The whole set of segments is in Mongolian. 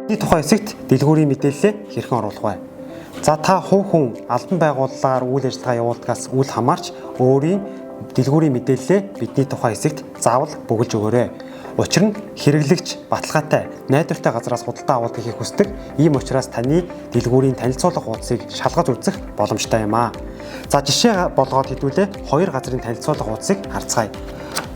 Бидний тухайн хэсэгт дэлгүүрийн мэдээлэлээ хэрхэн оруулах вэ? За та хувь хүн албан байгууллагаар үйл ажиллагаа явуулдгаас үл хамаарч өөрийн дэлгүүрийн мэдээлэлээ бидний тухайн хэсэгт заавал бөглөж өгөөрэй. Учир нь хэрэглэгч баталгаатай найдвартай газраас худалдаа авалт хийх хүсдэг. Ийм учраас таны дэлгүүрийн танилцуулга хуудсыг шалгаж үзэх боломжтой юм аа. За жишээ болгоод хэдүүлээ 2 газрын танилцуулга хуудсыг харцгаая.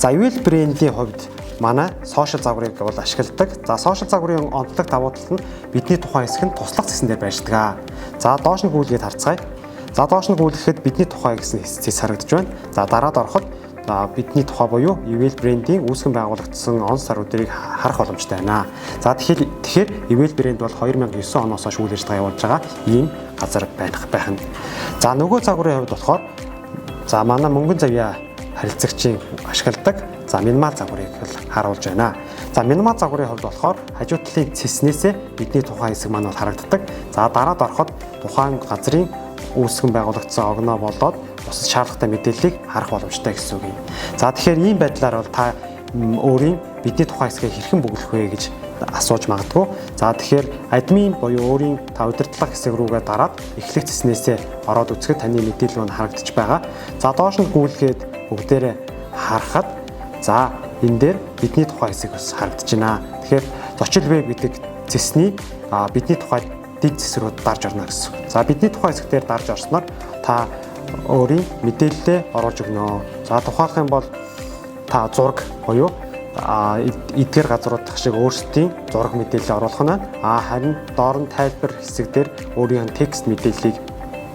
За Ивэл брендийн хувьд манай сошиал загварыг бол ашигладаг. За сошиал загварын онцлог давуу тал нь бидний тухайн хэсэг нь туслах зэсэн дээр байршдаг. За доош нь гүйлгээд харцгаая. За доош нь гүйлгэхэд бидний тухайн гэсэн хэсэг харагдаж байна. За дараад ороход бидний тухай буюу Ивэл брендийн үүсгэн байгуулагдсан он сар өдрийг харах боломжтой байна. За тэгэхээр Ивэл брэнд бол 2009 оноос хойш үйл ажиллагаа явуулж байгаа ийм газар байх нь. За нөгөө загварын хувьд болохоор за манай мөнгөн завья харилцагчийн ашигладаг за минимал загварыг харуулж байна. За минимал загварын хувьд болохоор хажуу талын цэснээсээ бидний тухайн хэсэг маань харагддаг. За дараад ороход тухайн газрын үүсгэн байгуулагдсан огноо болоод бусад шаардлагатай мэдээллийг харах боломжтой гэсэн үг юм. За тэгэхээр ийм байдлаар бол та өөрийн бидний тухайн хэсгээ хэрхэн бөглөх вэ гэж асууж магадгүй. За тэгэхээр админ буюу өөрийн та удирдлага хэсэг рүүгээ дараад эхлэх цэснээсээ ороод үзэхэд таны мэдээлэл нь харагдаж байгаа. За доош нь гүйлгээд бүгдээрээ харахад за энэ дээр бидний тухайн хэсэг бас харагдаж байна. Тэгэхээр зочил веб гэдэг цэсний бидний тухай дэг цэс рүү дарж орно гэсэн. За бидний тухайн хэсгээр дарж орсноор та өөрийн мэдээлэлээ оруулж өгнө. За тухайлх юм бол та зураг буюу эдгээр газруудах шиг өөрсдийн зураг мэдээлэл оруулах нь харин доор нь тайлбар хэсэг дээр өөрийн текст мэдээллийг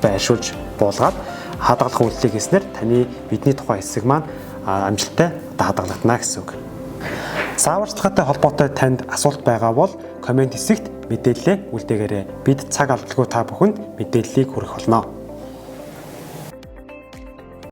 байршуулж буулгаад хадгалах үйлдэлийг хийснээр таны бидний тухайн хэсэг маань амжилттай хадгалагдана гэсэн үг. Зааварчилгаатай холбоотой танд асуулт байгаа бол комент хэсэгт мэдээлэлээ үлдээгээрэй. Бид цаг алдалгүй та бүхэнд мэдээллийг хүргэх болно.